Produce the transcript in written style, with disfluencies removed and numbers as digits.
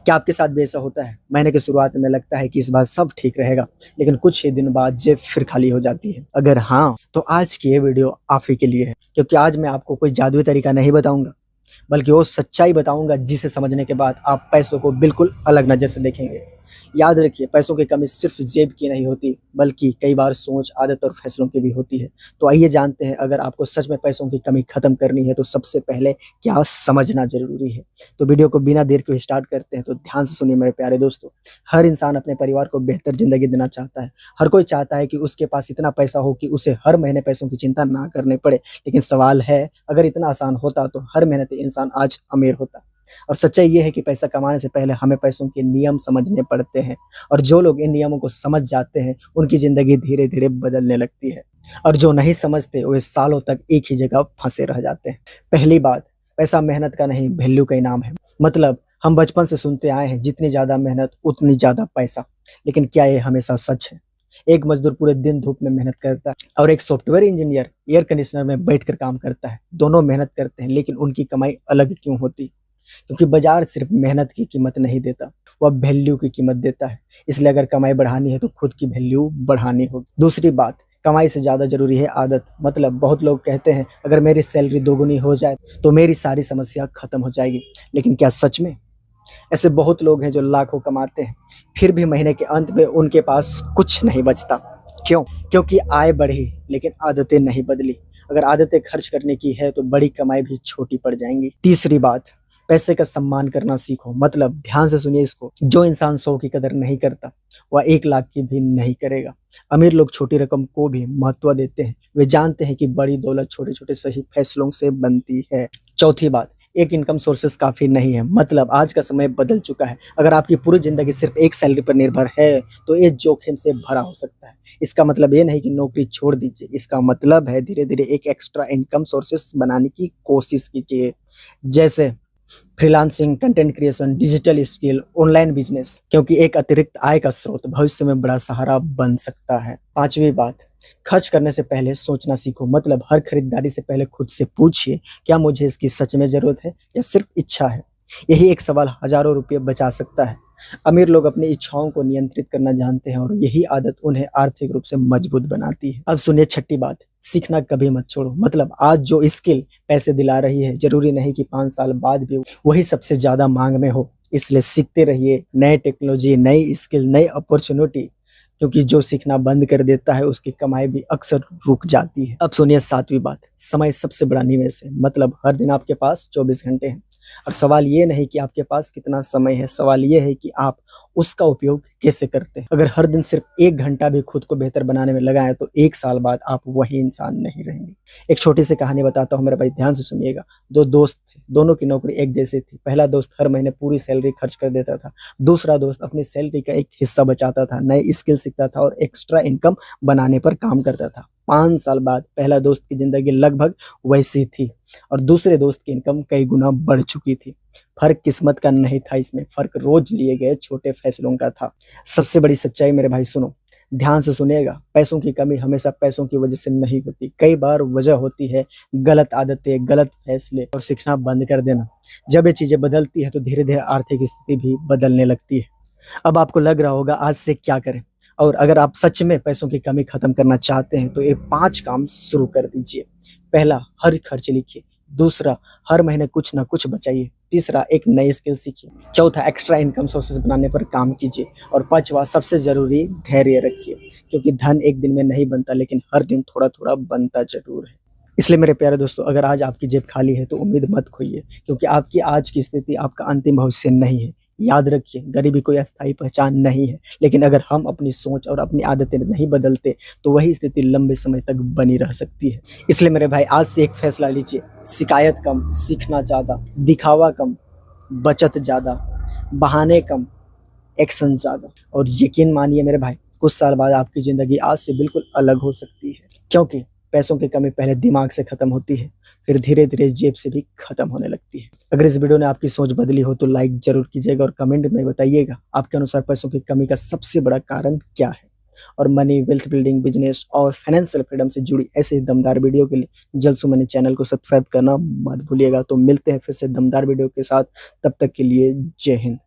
क्या आपके साथ भी ऐसा होता है? महीने की शुरुआत में लगता है कि इस बार सब ठीक रहेगा, लेकिन कुछ ही दिन बाद जेब फिर खाली हो जाती है। अगर हाँ, तो आज की ये वीडियो आप ही के लिए है, क्योंकि आज मैं आपको कोई जादुई तरीका नहीं बताऊंगा, बल्कि वो सच्चाई बताऊंगा जिसे समझने के बाद आप पैसों को बिल्कुल अलग नज़र से देखेंगे। याद रखिए, पैसों की कमी सिर्फ जेब की नहीं होती, बल्कि कई बार सोच, आदत और फैसलों की भी होती है। तो आइए जानते हैं, अगर आपको सच में पैसों की कमी खत्म करनी है तो सबसे पहले क्या समझना जरूरी है। तो वीडियो को बिना देर के स्टार्ट करते हैं। तो ध्यान से सुनिए मेरे प्यारे दोस्तों। हर इंसान अपने परिवार को बेहतर जिंदगी देना चाहता है। हर कोई चाहता है कि उसके पास इतना पैसा हो कि उसे हर महीने पैसों की चिंता ना करनी पड़े। लेकिन सवाल है, अगर इतना आसान होता तो हर मेहनती इंसान आज अमीर होता। और सच्चाई ये है कि पैसा कमाने से पहले हमें पैसों के नियम समझने पड़ते हैं, और जो लोग इन नियमों को समझ जाते हैं उनकी जिंदगी धीरे धीरे बदलने लगती है, और जो नहीं समझते वे सालों तक एक ही जगह फंसे रह जाते हैं। पहली बात, पैसा मेहनत का नहीं, वैल्यू का इनाम है। मतलब हम बचपन से सुनते आए हैं, जितनी ज्यादा मेहनत उतनी ज्यादा पैसा। लेकिन क्या ये हमेशा सच है? एक मजदूर पूरे दिन धूप में मेहनत करता है और एक सॉफ्टवेयर इंजीनियर एयर कंडीशनर में बैठकर काम करता है। दोनों मेहनत करते हैं, लेकिन उनकी कमाई अलग क्यों होती? क्योंकि बाजार सिर्फ मेहनत की कीमत नहीं देता, वह वैल्यू की कीमत देता है। इसलिए अगर कमाई बढ़ानी है तो खुद की वैल्यू बढ़ानी होगी। दूसरी बात, कमाई से ज्यादा जरूरी है आदत। मतलब बहुत लोग कहते हैं, अगर मेरी सैलरी दोगुनी हो जाए तो मेरी सारी समस्या खत्म हो जाएगी। लेकिन क्या सच में? ऐसे बहुत लोग हैं जो लाखों कमाते हैं, फिर भी महीने के अंत में उनके पास कुछ नहीं बचता। क्यों? क्योंकि आय बढ़ी लेकिन आदतें नहीं बदली। अगर आदतें खर्च करने की है तो बड़ी कमाई भी छोटी पड़ जाएंगी। तीसरी बात, पैसे का सम्मान करना सीखो। मतलब ध्यान से सुनिए इसको, जो इंसान 100 की कदर नहीं करता वह 1 लाख की भी नहीं करेगा। अमीर लोग छोटी रकम को भी महत्व देते हैं। वे जानते हैं कि बड़ी दौलत छोटे छोटे सही फैसलों से बनती है। चौथी बात, एक इनकम सोर्सेस काफी नहीं है। मतलब आज का समय बदल चुका है। अगर आपकी पूरी जिंदगी सिर्फ एक सैलरी पर निर्भर है तो ये जोखिम से भरा हो सकता है। इसका मतलब ये नहीं कि नौकरी छोड़ दीजिए, इसका मतलब है धीरे धीरे एक एक्स्ट्रा इनकम सोर्सेस बनाने की कोशिश कीजिए, जैसे freelancing, content creation, digital skill, online business, क्योंकि एक अतिरिक्त आय का स्रोत भविष्य में बड़ा सहारा बन सकता है। पांचवी बात, खर्च करने से पहले सोचना सीखो। मतलब हर खरीदारी से पहले खुद से पूछिए, क्या मुझे इसकी सच में जरूरत है या सिर्फ इच्छा है? यही एक सवाल हजारों रुपये बचा सकता है। अमीर लोग अपनी इच्छाओं को नियंत्रित करना जानते हैं, और यही आदत उन्हें आर्थिक रूप से मजबूत बनाती है। अब सुनिए छठी बात, सीखना कभी मत छोड़ो। मतलब आज जो स्किल पैसे दिला रही है, जरूरी नहीं कि 5 साल बाद भी वही सबसे ज्यादा मांग में हो। इसलिए सीखते रहिए, नए टेक्नोलॉजी, नई स्किल, नई अपॉर्चुनिटी, क्योंकि जो सीखना बंद कर देता है उसकी कमाई भी अक्सर रुक जाती है। अब सुनिए सातवीं बात, समय सबसे बड़ा निवेश है। मतलब हर दिन आपके पास 24 घंटे हैं, और सवाल ये नहीं कि आपके पास कितना समय है, सवाल ये है कि आप उसका उपयोग कैसे करते हैं। अगर हर दिन सिर्फ 1 घंटा भी खुद को बेहतर बनाने में लगाएं तो 1 साल बाद आप वही इंसान नहीं रहेंगे। एक छोटी सी कहानी बताता हूँ मेरे भाई, ध्यान से सुनिएगा। 2 दोस्त थे, दोनों की नौकरी एक जैसी थी। पहला दोस्त हर महीने पूरी सैलरी खर्च कर देता था। दूसरा दोस्त अपनी सैलरी का एक हिस्सा बचाता था, नए स्किल सीखता था और एक्स्ट्रा इनकम बनाने पर काम करता था। 5 साल बाद पहला दोस्त की जिंदगी लगभग वैसी थी, और दूसरे दोस्त की इनकम कई गुना बढ़ चुकी थी। फर्क किस्मत का नहीं था, इसमें फर्क रोज लिए गए छोटे फैसलों का था। सबसे बड़ी सच्चाई मेरे भाई सुनो, ध्यान से सुनिएगा, पैसों की कमी हमेशा पैसों की वजह से नहीं होती। कई बार वजह होती है गलत आदतें, गलत फैसले और सीखना बंद कर देना। जब ये चीजें बदलती है तो धीरे धीरे आर्थिक स्थिति भी बदलने लगती है। अब आपको लग रहा होगा आज से क्या करें, और अगर आप सच में पैसों की कमी खत्म करना चाहते हैं तो ये 5 काम शुरू कर दीजिए। पहला, हर खर्च लिखिए। दूसरा, हर महीने कुछ ना कुछ बचाइए। तीसरा, एक नई स्किल सीखिए। चौथा, एक्स्ट्रा इनकम सोर्सेज बनाने पर काम कीजिए। और पांचवा, सबसे जरूरी, धैर्य रखिए, क्योंकि धन एक दिन में नहीं बनता, लेकिन हर दिन थोड़ा थोड़ा बनता जरूर है। इसलिए मेरे प्यारे दोस्तों, अगर आज आपकी जेब खाली है तो उम्मीद मत खोइए, क्योंकि आपकी आज की स्थिति आपका अंतिम भविष्य नहीं है। याद रखिए, गरीबी कोई अस्थायी पहचान नहीं है, लेकिन अगर हम अपनी सोच और अपनी आदतें नहीं बदलते तो वही स्थिति लंबे समय तक बनी रह सकती है। इसलिए मेरे भाई, आज से एक फैसला लीजिए, शिकायत कम, सीखना ज़्यादा, दिखावा कम, बचत ज़्यादा, बहाने कम, एक्शन ज़्यादा। और यकीन मानिए मेरे भाई, कुछ साल बाद आपकी ज़िंदगी आज से बिल्कुल अलग हो सकती है, क्योंकि पैसों की कमी पहले दिमाग से खत्म होती है, फिर धीरे धीरे जेब से भी खत्म होने लगती है। अगर इस वीडियो ने आपकी सोच बदली हो तो लाइक जरूर कीजिएगा, और कमेंट में बताइएगा आपके अनुसार पैसों की कमी का सबसे बड़ा कारण क्या है। और मनी, वेल्थ बिल्डिंग, बिजनेस और फाइनेंशियल फ्रीडम से जुड़ी ऐसे ही दमदार वीडियो के लिए जल्द से मनी चैनल को सब्सक्राइब करना मत भूलिएगा। तो मिलते हैं फिर से दमदार वीडियो के साथ, तब तक के लिए जय हिंद।